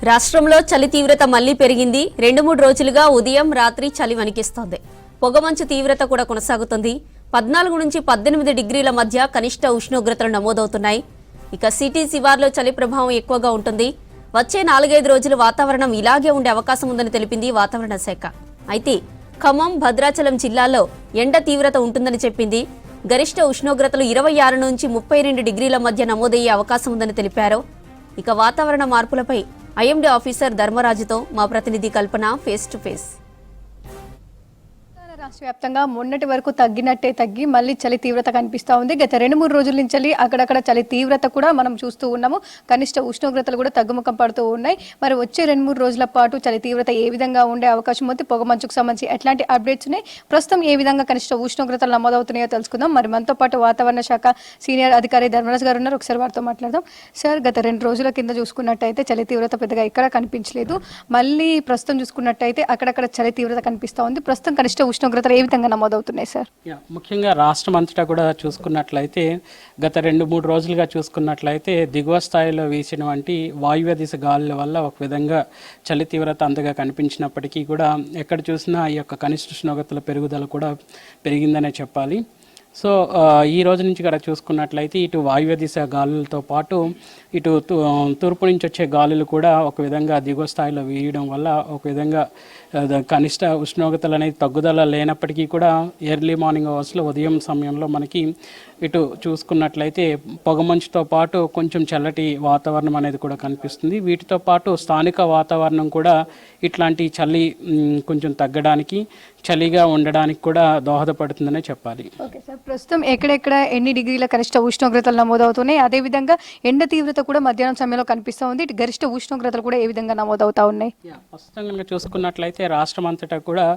రాష్ట్రంలో చలి తీవ్రత మళ్లీ పెరిగింది. 2-3 రోజులుగా ఉదయం రాత్రి చలి వణికిస్తోంది. పొగమంచు తీవ్రత కూడా కొనసాగుతుంది. 14 నుంచి 18 డిగ్రీల మధ్య కనిష్ట ఉష్ణోగ్రతలు నమోదవుతున్నాయి. ఇక సిటీ శివార్లో చలి ప్రభావం ఎక్కువగా ఉంటుంది. వచ్చే 4-5 రోజులు వాతావరణం ఇలాగే ఉండే అవకాశం ఉందని తెలిపింది వాతావరణ శాఖ. అయితే ఖమ్మం, భద్రాచలం జిల్లాల్లో ఎండ తీవ్రత ఉంటుందని చెప్పింది. గరిష్ట ఉష్ణోగ్రతలు 26 నుంచి 32 డిగ్రీల మధ్య నమోదయ్యే అవకాశం ఉందని తెలిపారు. ఇక వాతావరణ మార్పులపై ఐఎండీ ఆఫీసర్ ధర్మరాజుతో మా ప్రతినిధి కల్పన ఫేస్ టు ఫేస్. రాష్ట్ర వ్యాప్తంగా మొన్నటి వరకు తగ్గినట్టే తగ్గి మళ్ళీ చలి తీవ్రత కనిపిస్తూ ఉంది. గత 2-3 రోజుల నుంచి అక్కడక్కడ చలి తీవ్రత కూడా మనం చూస్తూ ఉన్నాము. కనిష్ట ఉష్ణోగ్రతలు కూడా తగ్గుముఖం పడుతూ ఉన్నాయి. మరి వచ్చే 2-3 రోజుల పాటు చలి తీవ్రత ఏ విధంగా ఉండే అవకాశం ఉంది, పొగమంచుకు సంబంధించి ఎట్లాంటి అప్డేట్స్ ఉన్నాయి, ప్రస్తుతం ఏ విధంగా కనిష్ట ఉష్ణోగ్రతలు నమోదవుతున్నాయో తెలుసుకుందాం. మరి మనతో పాటు వాతావరణ శాఖ సీనియర్ అధికారి ధర్మరాజు గారు ఉన్నారు. ఒకసారి వారితో మాట్లాడదాం. సార్, గత 2 రోజుల కింద చూసుకున్నట్టయితే చలి తీవ్రత పెద్దగా ఎక్కడ కనిపించలేదు. మళ్ళీ ప్రస్తుతం చూసుకున్నట్టయితే అక్కడక్కడ చలి తీవ్రత కనిపిస్తూ ఉంది. ప్రస్తుతం కనిష్ట ఉష్ణోగ్రతలు ఏ విధంగా నమోదవుతున్నాయి సార్? ముఖ్యంగా రాష్ట్రం అంతటా కూడా చూసుకున్నట్లయితే గత 2-3 రోజులుగా చూసుకున్నట్లయితే దిగువ స్థాయిలో వీసినటువంటి వాయువ్య దిశ గాలుల వల్ల ఒక విధంగా చలి తీవ్రత అంతగా కనిపించినప్పటికీ కూడా ఎక్కడ చూసినా ఈ యొక్క కనిష్ట ఉష్ణోగ్రతల పెరుగుదల కూడా పెరిగిందనే చెప్పాలి. సో ఈ రోజు నుంచి కూడా చూసుకున్నట్లయితే ఇటు వాయువ్య దిశ గాలులతో పాటు ఇటు తూర్పు నుంచి వచ్చే గాలులు కూడా ఒక విధంగా దిగువ స్థాయిలో వీయడం వల్ల ఒక విధంగా కనిష్ట ఉష్ణోగ్రతలు అనేది తగ్గుదల లేనప్పటికీ కూడా ఎర్లీ మార్నింగ్ అవర్స్లో ఉదయం సమయంలో మనకి ఇటు చూసుకున్నట్లయితే పొగమంచుతో పాటు కొంచెం చల్లటి వాతావరణం అనేది కూడా కనిపిస్తుంది. వీటితో పాటు స్థానిక వాతావరణం కూడా ఇట్లాంటి చలి కొంచెం తగ్గడానికి, చలిగా ఉండడానికి కూడా దోహదపడుతుందనే చెప్పాలి. ఓకే సార్, ప్రస్తుతం ఎక్కడెక్కడ ఎన్ని డిగ్రీల కనిష్ట ఉష్ణోగ్రతలు నమోదవుతున్నాయి, అదేవిధంగా ఎండ తీవ్రత కూడా మధ్యాహ్నం సమయంలో కనిపిస్తూ ఉంది. ఇటు గరిష్ట ఉష్ణోగ్రతలు కూడా ఏ విధంగా నమోదవుతా ఉన్నాయి? ప్రస్తుతంగా చూసుకున్నట్లయితే రాష్ట్రం అంతటా కూడా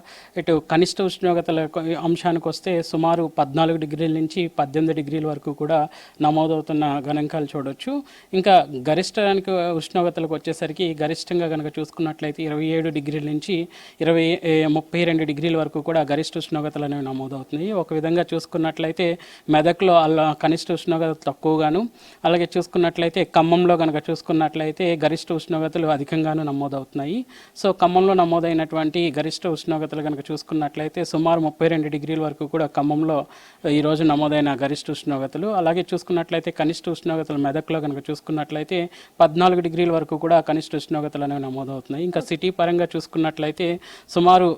ఇటు కనిష్ట ఉష్ణోగ్రతల అంశానికి వస్తే సుమారు 14 డిగ్రీల నుంచి 18 డిగ్రీల వరకు కూడా నమోదవుతున్న గణాంకాలు చూడొచ్చు. ఇంకా గరిష్టానికి ఉష్ణోగ్రతలకు వచ్చేసరికి గరిష్టంగా కనుక చూసుకున్నట్లయితే 27 డిగ్రీల నుంచి 32 డిగ్రీల వరకు కూడా గరిష్ట ఉష్ణోగ్రతలు అనేవి నమోదవుతున్నాయి. ఒక విధంగా చూసుకున్నట్లయితే మెదక్లో అలా కనిష్ట ఉష్ణోగ్రత తక్కువగాను, అలాగే చూసుకున్నట్లయితే ఖమ్మంలో కనుక చూసుకున్నట్లయితే గరిష్ట ఉష్ణోగ్రతలు అధికంగాను నమోదవుతున్నాయి. సో ఖమ్మంలో నమోదైనటువంటి గరిష్ట ఉష్ణోగ్రతలు కనుక చూసుకున్నట్లయితే సుమారు 32 డిగ్రీల వరకు కూడా ఖమ్మంలో ఈరోజు నమోదైన గరిష్ట ఉష్ణోగ్రతలు. అలాగే చూసుకున్నట్లయితే కనిష్ట ఉష్ణోగ్రతలు మెదక్లో కనుక చూసుకున్నట్లయితే 14 డిగ్రీల వరకు కూడా కనిష్ట ఉష్ణోగ్రతలు అనేవి నమోదవుతున్నాయి. ఇంకా సిటీ పరంగా చూసుకున్నట్లయితే సుమారు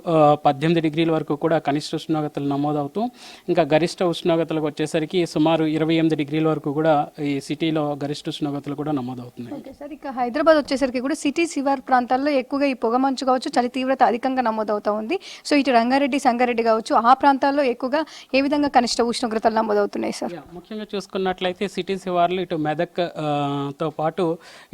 18 డిగ్రీల వరకు కూడా కనిష్ట ఉష్ణోగ్రతలు నమోదవుతూ ఇంకా గరిష్ట ఉష్ణోగ్రతలకు వచ్చేసరికి సుమారు 28 డిగ్రీల వరకు కూడా ఈ సిటీలో గరిష్ట ఉష్ణోగ్రతలు కూడా నమోదవుతున్నాయి. ఓకే సార్, ఇక హైదరాబాద్ వచ్చేసరికి కూడా సిటీ శివార్ ప్రాంతాల్లో ఎక్కువగా ఈ పొగమంచు కావచ్చు, చలి తీవ్రత అధికంగా నమోదవుతూ ఉంది. సో ఇటు రంగారెడ్డి, సంగారెడ్డి కావచ్చు, ఆ ప్రాంతాల్లో ఎక్కువగా ఏ విధంగా కనిష్ట ఉష్ణోగ్రతలు నమోదవుతున్నాయి సార్? ముఖ్యంగా చూసుకున్నట్లయితే సిటీ శివార్లు ఇటు మెదక్ తో పాటు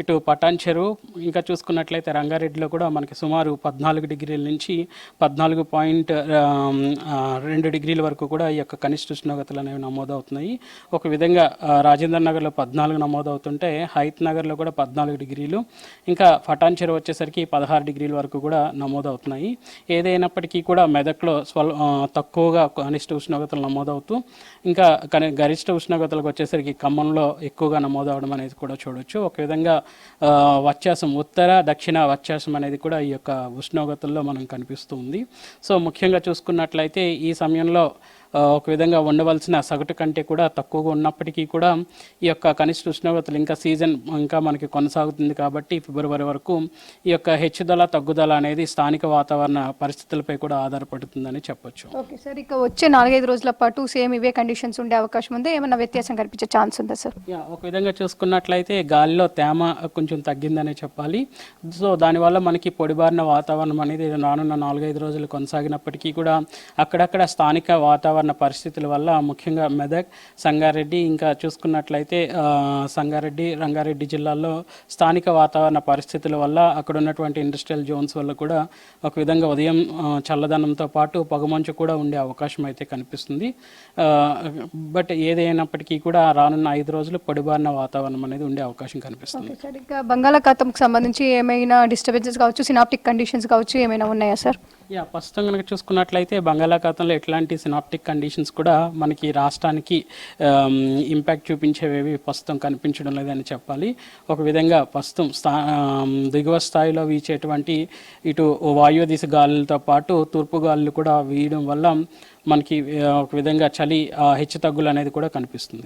ఇటు పటాన్ చెరువు, ఇంకా చూసుకున్నట్లయితే రంగారెడ్డిలో కూడా మనకి సుమారు 14 డిగ్రీల నుంచి 14.2 డిగ్రీల వరకు కూడా ఈ యొక్క కనిష్ట ఉష్ణోగ్రతలు అనేవి నమోదవుతున్నాయి. ఒక విధంగా రాజేంద్ర నగర్లో 14 నమోదవుతుంటే హైత్ నగర్లో కూడా 14 డిగ్రీలు, ఇంకా పటాన్ చెరువు వచ్చేసరికి 16 డిగ్రీల వరకు కూడా నమోదవుతున్నాయి. ఏదైనప్పటికీ కూడా మెదక్లో తక్కువగా కనిష్ట ఉష్ణోగ్రతలు నమోదవుతూ ఇంకా గరిష్ట ఉష్ణోగ్రతలకు వచ్చేసరికి ఖమ్మంలో ఎక్కువగా నమోదవడం అనేది కూడా చూడొచ్చు. ఒక విధంగా వ్యత్యాసం, ఉత్తర దక్షిణ వ్యత్యాసం అనేది కూడా ఈ యొక్క ఉష్ణోగ్రతల్లో మనం కనిపిస్తూ ఉంది. సో ముఖ్యంగా చూసుకున్నట్లయితే ఈ సమయంలో ఒక విధంగా ఉండవలసిన సగటు కంటే కూడా తక్కువగా ఉన్నప్పటికీ కూడా ఈ యొక్క కనిష్ట ఉష్ణోగ్రతలు ఇంకా సీజన్ ఇంకా మనకి కొనసాగుతుంది కాబట్టి ఫిబ్రవరి వరకు ఈ యొక్క హెచ్చుదల తగ్గుదల అనేది స్థానిక వాతావరణ పరిస్థితులపై కూడా ఆధారపడుతుందని చెప్పొచ్చు. ఓకే సార్, ఇక వచ్చే 4-5 రోజుల పాటు సేమ్ ఇవే కండిషన్స్ ఉండే అవకాశం ఉంది, ఏమైనా వ్యత్యాసం కనిపించే ఛాన్స్ ఉందా సార్? ఒక విధంగా చూసుకున్నట్లయితే గాలిలో తేమ కొంచెం తగ్గిందనే చెప్పాలి. సో దానివల్ల మనకి పొడిబారిన వాతావరణం అనేది రానున్న 4-5 రోజులు కొనసాగినప్పటికీ కూడా అక్కడక్కడ స్థానిక వాతావరణ పరిస్థితుల వల్ల ముఖ్యంగా మెదక్, సంగారెడ్డి, ఇంకా చూసుకున్నట్లయితే సంగారెడ్డి, రంగారెడ్డి జిల్లాల్లో స్థానిక వాతావరణ పరిస్థితుల వల్ల అక్కడ ఉన్నటువంటి ఇండస్ట్రియల్ జోన్స్ వల్ల కూడా ఒక విధంగా ఉదయం చల్లదనంతో పాటు పొగమంచు కూడా ఉండే అవకాశం అయితే కనిపిస్తుంది. బట్ ఏదైనప్పటికీ కూడా రానున్న 5 రోజులు పొడిబారిన వాతావరణం అనేది ఉండే అవకాశం కనిపిస్తుంది. బంగాళాఖాతంకు సంబంధించి ఏమైనా డిస్టర్బెన్సెస్ కావచ్చు, సినాప్టిక్ కండిషన్స్ కావచ్చు, ఏమైనా ఉన్నాయా సార్? ప్రస్తుతం కనుక చూసుకున్నట్లయితే బంగాళాఖాతంలో ఎట్లాంటి సినాప్టిక్ కండిషన్స్ కూడా మనకి రాష్ట్రానికి ఇంపాక్ట్ చూపించేవి ప్రస్తుతం కనిపించడం లేదని చెప్పాలి. ఒక విధంగా ప్రస్తుతం దిగువ స్థాయిలో వీచేటువంటి ఇటు వాయు దిశ గాలులతో పాటు తూర్పు గాలులు కూడా వీయడం వల్ల మనకి ఒక విధంగా చలి హెచ్చు తగ్గులు అనేది కూడా కనిపిస్తుంది.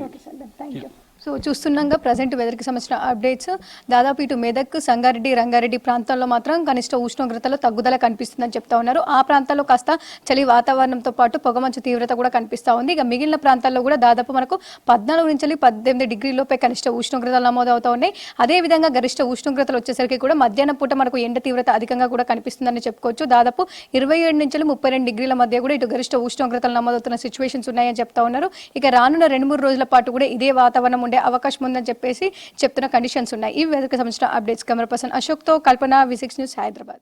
సో చూస్తున్నాగా ప్రజెంట్ వెదర్కి సంబంధించిన అప్డేట్స్ దాదాపు ఇటు మెదక్, సంగారెడ్డి, రంగారెడ్డి ప్రాంతాల్లో మాత్రం కనిష్ట ఉష్ణోగ్రతలో తగ్గుదల కనిపిస్తుందని చెప్తా ఉన్నారు. ఆ ప్రాంతాల్లో కాస్త చలి వాతావరణంతో పాటు పొగమంచు తీవ్రత కూడా కనిపిస్తూ ఉంది. ఇక మిగిలిన ప్రాంతాల్లో కూడా దాదాపు మనకు 14 నుంచి 18 డిగ్రీలలోపై కనిష్ట ఉష్ణోగ్రతలు నమోదవుతూ ఉన్నాయి. అదేవిధంగా గరిష్ట ఉష్ణోగ్రతలు వచ్చేసరికి కూడా మధ్యాహ్నం పూట మనకు ఎండ తీవ్రత అధికంగా కూడా కనిపిస్తుందని చెప్పుకోవచ్చు. దాదాపు 27 నుంచి 32 డిగ్రీల మధ్య కూడా ఇటు గరిష్ట ఉష్ణోగ్రతలు నమోదవుతున్న సిచ్యువేషన్స్ ఉన్నాయని చెప్తా ఉన్నారు. ఇక రానున్న 2-3 రోజుల పాటు కూడా ఇదే వాతావరణం ఉండే అవకాశం ఉందని చెప్పేసి చెప్తున్న కండిషన్స్ ఉన్నాయి. ఈ వెదర్కి సంబంధించిన అప్డేట్స్ కెమెరా పర్సన్ అశోక్తో కల్పన, V6 న్యూస్, హైదరాబాద్.